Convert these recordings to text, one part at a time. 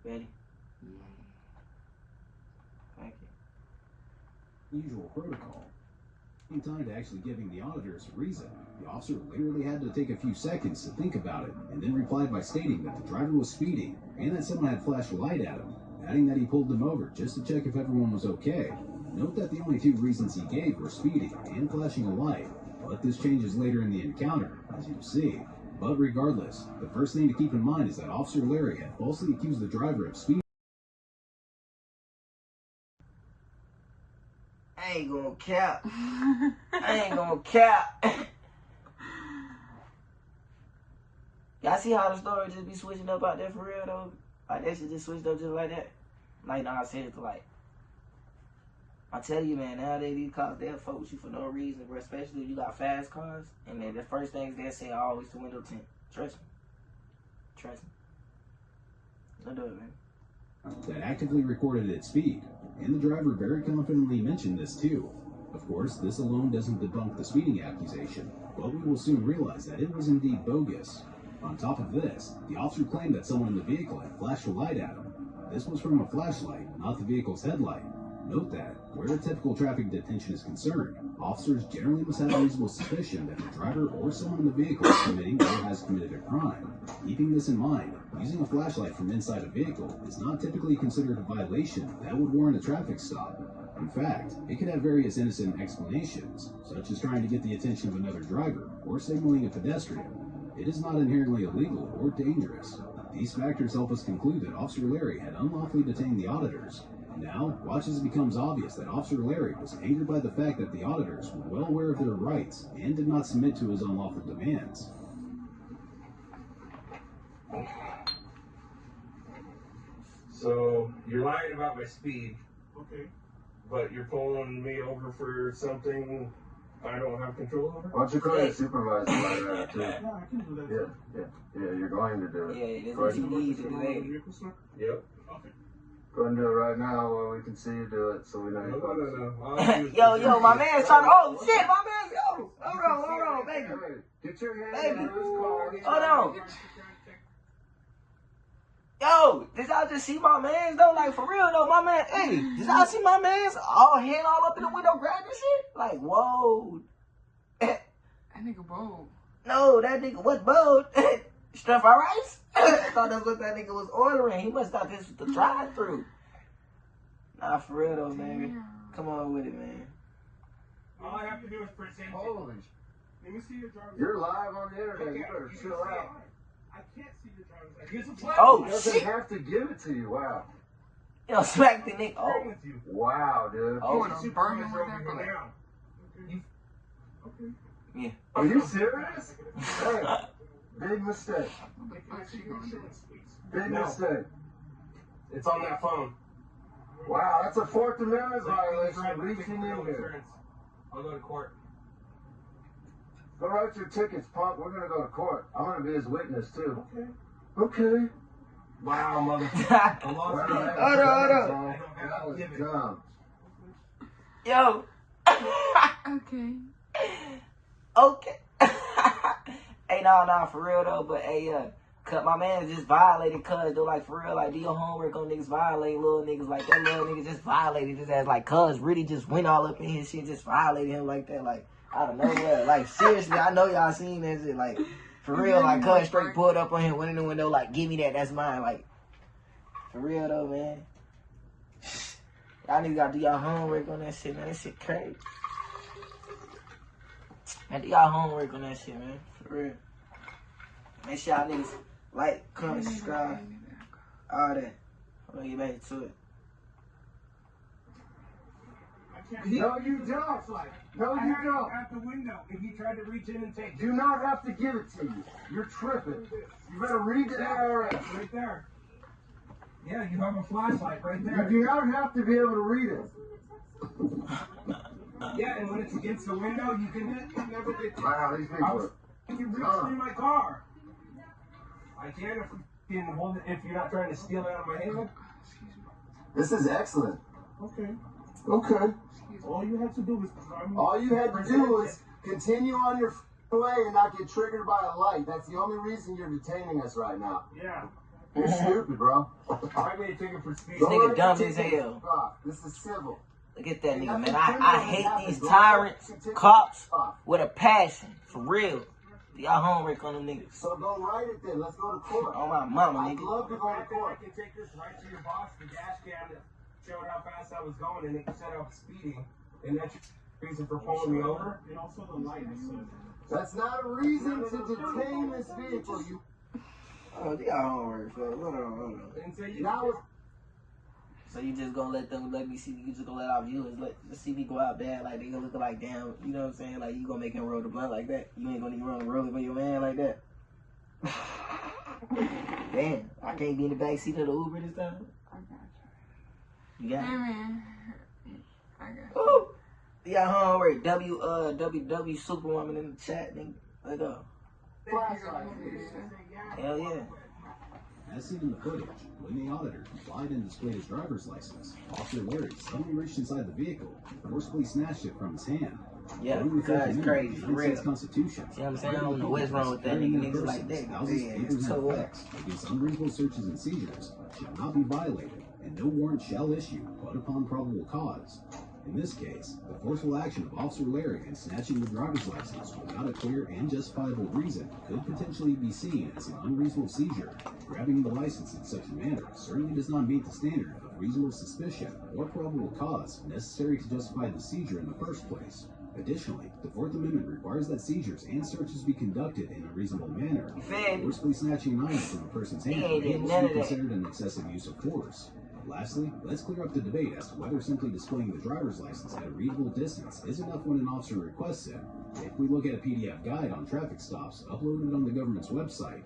Ready? Thank you. Usual protocol. In time to actually giving the auditors a reason, the officer literally had to take a few seconds to think about it, and then replied by stating that the driver was speeding and that someone had flashed a light at him, adding that he pulled them over just to check if everyone was okay. Note that the only two reasons he gave were speeding and flashing a light, but this changes later in the encounter, as you see. But regardless, the first thing to keep in mind is that Officer Larry had falsely accused the driver of speeding. I ain't gonna cap. I ain't gonna cap. Y'all see how the story just be switching up out there for real though? Like that shit just switched up just like that. Like nah, I said it to like. I tell you, man, nowadays these cars, they'll fuck with you for no reason, bro. Especially if you got fast cars. And then the first things they'll say always to window tint. Trust me. Trust me. Don't do it, man. That actively recorded its speed, and the driver very confidently mentioned this too. Of course, this alone doesn't debunk the speeding accusation, but we will soon realize that it was indeed bogus. On top of this, the officer claimed that someone in the vehicle had flashed a light at him. This was from a flashlight, not the vehicle's headlight. Note that, where a typical traffic detention is concerned, officers generally must have a reasonable suspicion that the driver or someone in the vehicle is committing or has committed a crime. Keeping this in mind, using a flashlight from inside a vehicle is not typically considered a violation that would warrant a traffic stop. In fact, it could have various innocent explanations, such as trying to get the attention of another driver or signaling a pedestrian. It is not inherently illegal or dangerous. These factors help us conclude that Officer Larry had unlawfully detained the auditors. Now, watch as it becomes obvious that Officer Larry was angered by the fact that the auditors were well aware of their rights and did not submit to his unlawful demands. So, you're lying about my speed. Okay. But you're pulling me over for something I don't have control over? Why don't you call your supervisor by that, too? Yeah, I can do that. Yeah, you're going to do it. Yeah, that's what you need to do. Yep. Okay. Go ahead and do it right now while we can see you do it so we know you're going. Yo, my man's trying to, oh shit, my man's, yo, hold on, baby. Hey, get your hand Baby. out of his car. Hold on. Yo, did y'all just see my mans though? Like for real though, my man, hey, did y'all see my mans all hand all up in the window grabbing shit? Like, whoa. That nigga bold. No, that nigga was bold. Stuff fry rice? I thought that's what that nigga was ordering. He must thought this was the drive-thru. Nah, for real though, man. Come on with it, man. All I have to do is present it. Holy Let me see your driver's license. You're live on the internet. You better chill out. I can't see your driver's license. Here's a plate. Oh, He doesn't shit. have to give it to you. Wow. Yo, smack the nigga. What's wrong Oh, with you? Wow, dude. Oh, You wanna burn him with that bullet? Okay. Okay. yeah. Are you serious? Hey, big mistake. What the fuck she gonna do? Big No. mistake. It's on that phone. Wow, that's a Fourth Amendment violation. Right, Reaching in here. insurance. I'll go to court. Go write your tickets, punk. We're gonna go to court. I'm gonna be his witness too. Okay. Okay. Wow, mother. Wow, Hold on. that was dumb. Yo. Okay. Okay. Hey, nah, for real though, but hey, cut my man just violated cuz though, like for real, like do your homework on niggas violating little niggas, like that little nigga just violated his ass, like cuz really just went all up in his shit, just violated him like that, like out of nowhere. Like seriously, I know y'all seen that shit, like for real, like cuz straight pulled up on him, went in the window, like give me that, that's mine, like for real though, man. Y'all niggas gotta do y'all homework on that shit, man. That shit crazy. Man, do y'all homework on that shit, man. For real. Make sure y'all niggas like, comment, subscribe, all that. I'm gonna get back to it. I can't. No, you don't. No, I you had don't. him at the window, and he tried to reach in and take it. Do not have to give it to you. You're tripping. You better read the IRS. Right there. Yeah, you have a flashlight right You there. do not have to be able to read it. Yeah, and when it's against the window, you can never get. Wow, these people are... You reached in my car. I can if you can hold it, if you're not trying to steal it out of my hand. This is excellent. Okay. Okay. All you have to do is All you had to do was continue on your way and not get triggered by a light. That's the only reason you're detaining us right now. Yeah. You're stupid, bro. Write me a ticket for speeding. This nigga write dumb the as ticket. hell. This is civil. Look at that Ain't nigga, nothing man. I criminal hate happened, these bro. tyrants, Write the ticket. cops, with a passion. For real. Y'all homework on them niggas. So go write it then. Let's go to court. On my mama, I'd nigga. love to go to I court. can take this right to your boss, the dash cam that showed how fast I was going, and it said I was speeding. And that's your reason for pulling me over? And also the light. That's not a reason to detain this vehicle. You Oh, y'all homework, so hold on. And so you now it's So you just gonna let me see, you just gonna let our viewers just see me go out there like they gonna look like damn, you know what I'm saying? Like you gonna make him roll the blunt like that. You ain't gonna even roll it with your man like that. Damn, I can't be in the back seat of the Uber this time. I got You you. got Hey, it? man. I got you. Ooh. Yeah, homework. WW Superwoman in the chat, nigga. Let's go. Hell yeah. As seen in the footage, when the auditor complied and displayed his driver's license, Officer Larry suddenly reached inside the vehicle and forcibly snatched it from his hand. Yeah, Going with the that's Fourth crazy, Amendment for of the United real. States Constitution. See what I'm saying? I don't know what's wrong with that nigga. Niggas like that. Thousands Yeah, of papers it's and so what? effects against unreasonable searches and seizures shall not be violated, and no warrant shall issue but upon probable cause. In this case, the forceful action of Officer Larry in snatching the driver's license without a clear and justifiable reason could potentially be seen as an unreasonable seizure. Grabbing the license in such a manner certainly does not meet the standard of reasonable suspicion or probable cause necessary to justify the seizure in the first place. Additionally, the Fourth Amendment requires that seizures and searches be conducted in a reasonable manner. Forcibly snatching an item from a person's hand He ain't may did also none be of that. considered an excessive use of force. Lastly, let's clear up the debate as to whether simply displaying the driver's license at a reasonable distance is enough when an officer requests it. If we look at a PDF guide on traffic stops uploaded on the government's website,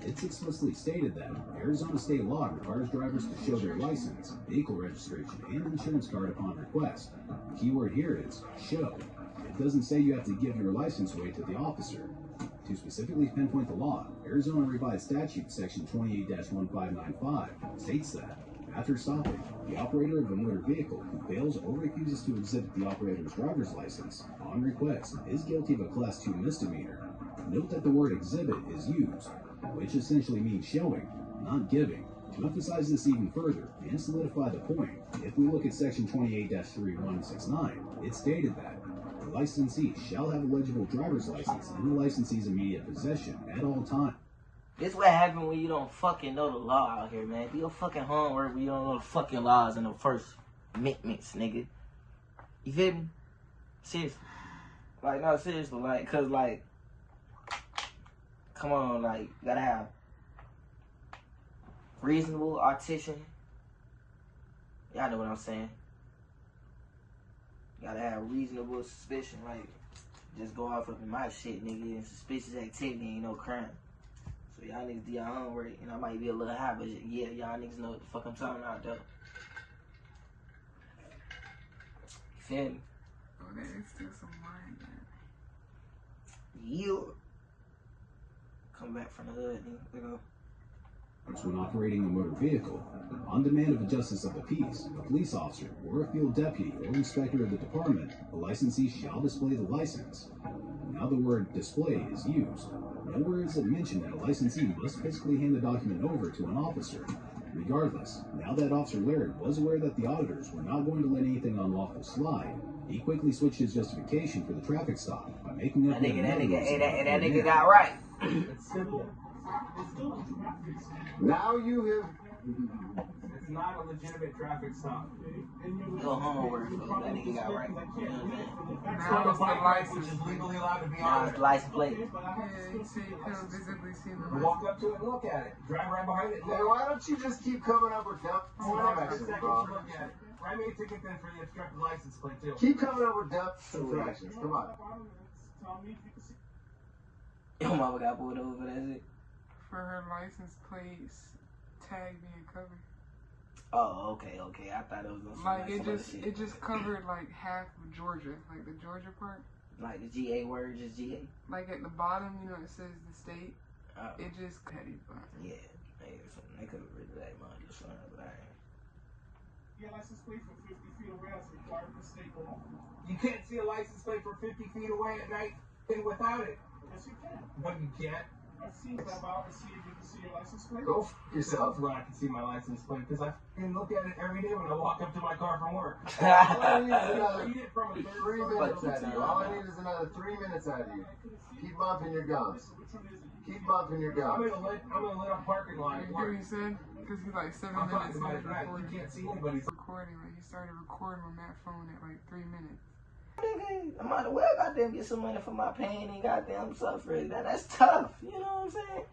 it's explicitly stated that Arizona state law requires drivers to show their license, vehicle registration, and insurance card upon request. The key word here is show. It doesn't say you have to give your license away to the officer. To specifically pinpoint the law, Arizona Revised Statute Section 28-1595 states that after stopping, the operator of a motor vehicle who fails or refuses to exhibit the operator's driver's license on request is guilty of a Class 2 misdemeanor. Note that the word exhibit is used, which essentially means showing, not giving. To emphasize this even further and solidify the point, if we look at Section 28-3169, it stated that the licensee shall have a legible driver's license in the licensee's immediate possession at all times. This what happen when you don't fucking know the law out here, man. Do your fucking homework when you don't know the fucking laws in the first amendments, nigga. You feel me? Seriously. Like, no, seriously, like, cause, like, come on, like, you gotta have reasonable articulation. Y'all know what I'm saying. You gotta have reasonable suspicion, like, just go off of my shit, nigga, and suspicious activity ain't no crime. So y'all niggas do y'all homework, and I might be a little high, but yeah, y'all niggas know what the fuck I'm talking about, though. You feel me? Oh, there is still some wine there. You come back from the hood, nigga. Let go. When operating a motor vehicle, on demand of a justice of the peace, a police officer, or a field deputy or inspector of the department, a licensee shall display the license. Now the word display is used. Nowhere is it mentioned that a licensee must physically hand the document over to an officer. Regardless, now that Officer Larry was aware that the auditors were not going to let anything unlawful slide, he quickly switched his justification for the traffic stop by making up That nigga got right. It's simple. now you have It's not a legitimate traffic stop. Go homework, bro. That nigga got right. You know what I'm saying? Now it's the license which is plate. legally allowed to be Now on it's it. license plate. Yeah, you see, you can visibly see the license. Walk up to it and look at it. Drive right behind it. hey, why don't you just keep coming up with dumb Second infractions, to bro? look at it. Write me a ticket then for the obstructed license plate too. Keep coming up with dumb infractions. Come on. Your mama got pulled over for that shit. For her license plates tag being covered. Oh, okay. I thought it was on some, Like some other shit. it just covered like half of Georgia, like the Georgia part. Like the GA word, just GA. Like at the bottom, you know, it says the state. Oh, It just petty, but yeah. They could have written that money or something, but I ain't. Your license plate from 50 feet away as required for state law. You can't see a license plate from 50 feet away at night and without it. Yes, you can. But you can't. I've seen that out and see if you can see your license plate. Go f yourself. Where I can see my license plate because I fucking look at it every day when I walk up to my car from work. All I need is another Read it from a 3 third minutes party. out of you. All I need is another 3 minutes out of you. Keep bumping your gums. Which one is it? Keep bumping your I'm gums. in a lit up parking lot at You hear what work. he said? Because he's like 7 I'm minutes talking about in it right. You recording. can't see anybody. Recording, like he started recording on that phone at like 3 minutes. Nigga, I might as well goddamn get some money for my pain and goddamn suffering. That's tough. You know what I'm saying?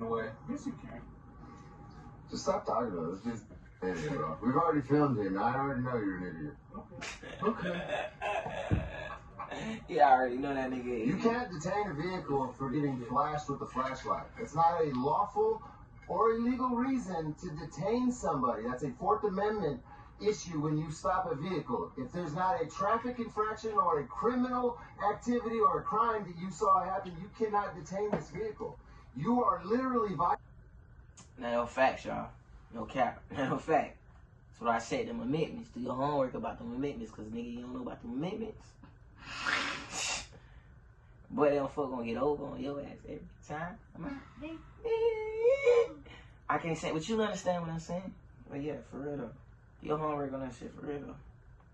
No way. Yes, you can. Just stop talking about it. Let's just end it, bro. We've already filmed him. I already know you're an idiot. Okay. Yeah, I already know that nigga. You can't detain a vehicle for getting flashed with a flashlight. It's not a lawful or illegal reason to detain somebody. That's a Fourth Amendment issue when you stop a vehicle. If there's not a traffic infraction or a criminal activity or a crime that you saw happen, you cannot detain this vehicle. You are literally violating. No facts, y'all. No cap. No fact. That's what I said, them amendments. Do your homework about them amendments, because nigga, you don't know about them amendments. Boy, them folk gonna get over on your ass every time. I can't say, but you understand what I'm saying? But yeah, for real though. Do your homework on that shit, for real though.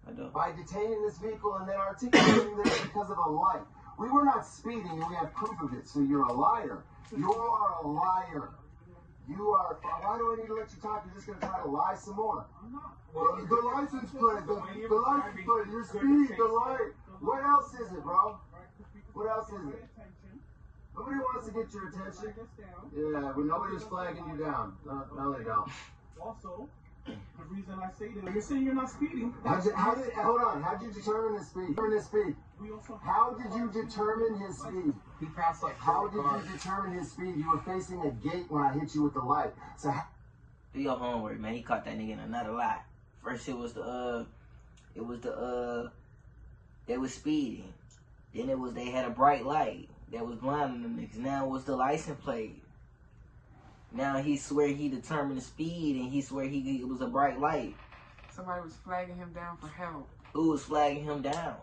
I do. By detaining this vehicle and then articulating this because of a light. We were not speeding and we have proof of it, so you're a liar. You are a liar. You are. Why do I need to let you talk? You're just going to try to lie some more. The license plate, the license plate, your speed, the light. What else is it, bro? What else is it? Nobody wants to get your attention. Yeah, but nobody's flagging you down. No, they don't. Also, the reason I say that, you're saying you're not speeding. Hold on. How'd you determine his speed? We also How did you determine his speed? He passed like How 4 did cars. you determine his speed? You were facing a gate when I hit you with the light. So Do your homework, man. He caught that nigga in another lie. First it was they was speeding. Then it was they had a bright light that was blinding them niggas. Now it was the license plate. Now he swear he determined the speed and he swear it was a bright light. Somebody was flagging him down for help. Who was flagging him down?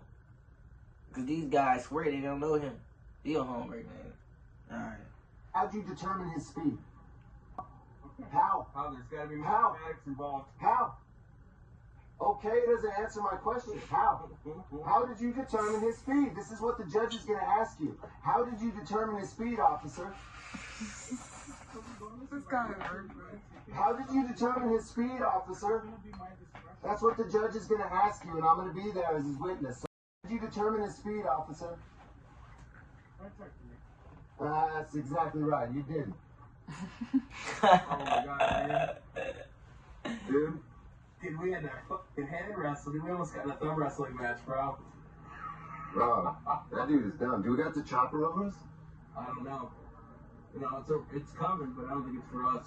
Because these guys swear they don't know him. Do your homework, man. Alright. how'd you determine his speed? How? There's got to be How? mathematics involved. How? Okay doesn't answer my question. How? How did you determine his speed? This is what the judge is going to ask you. How did you determine his speed, officer? This guy is ruthless. How did you determine his speed, officer? That's what the judge is going to ask you, and I'm going to be there as his witness. So, how did you determine his speed, officer? That's exactly right. You didn't. Oh my god, Dude. dude, we had that fucking hand wrestling. We almost got in a thumb wrestling match, bro. Bro, that dude is dumb. Do we got the chopper over us? I don't know. You know, it's coming, but I don't think it's for us.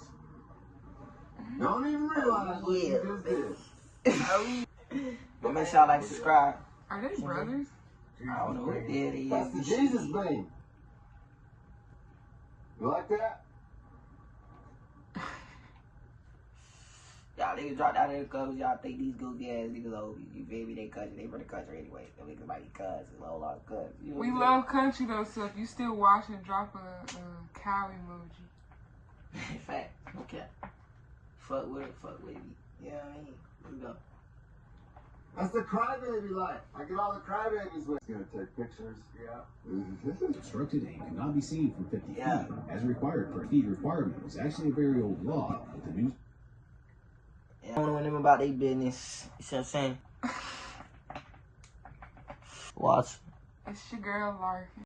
Don't even realize what you just did. But make sure y'all like, subscribe. Are they brothers? I don't know what it is. That's the Jesus beam. You like that? Y'all niggas dropped out of the covers. Y'all think these goofy ass niggas old. You feel me? They country. They from the country anyway. Them niggas might be cousins. A whole lot of cousins. You know We what I'm love country though, so if you still watching, drop a cow emoji. saying? Fact. Okay. Fuck with it. Fuck with me. You know what I mean? Let's go. That's the crybaby life. I get all the crybabies with. Gonna take pictures. Yeah. Obstructed and cannot be seen from 50 Yeah. feet, as required per speed requirement, was actually a very old law, but the new I don't know them about their business. You see what I'm saying? Watch. It's your girl Larkyn.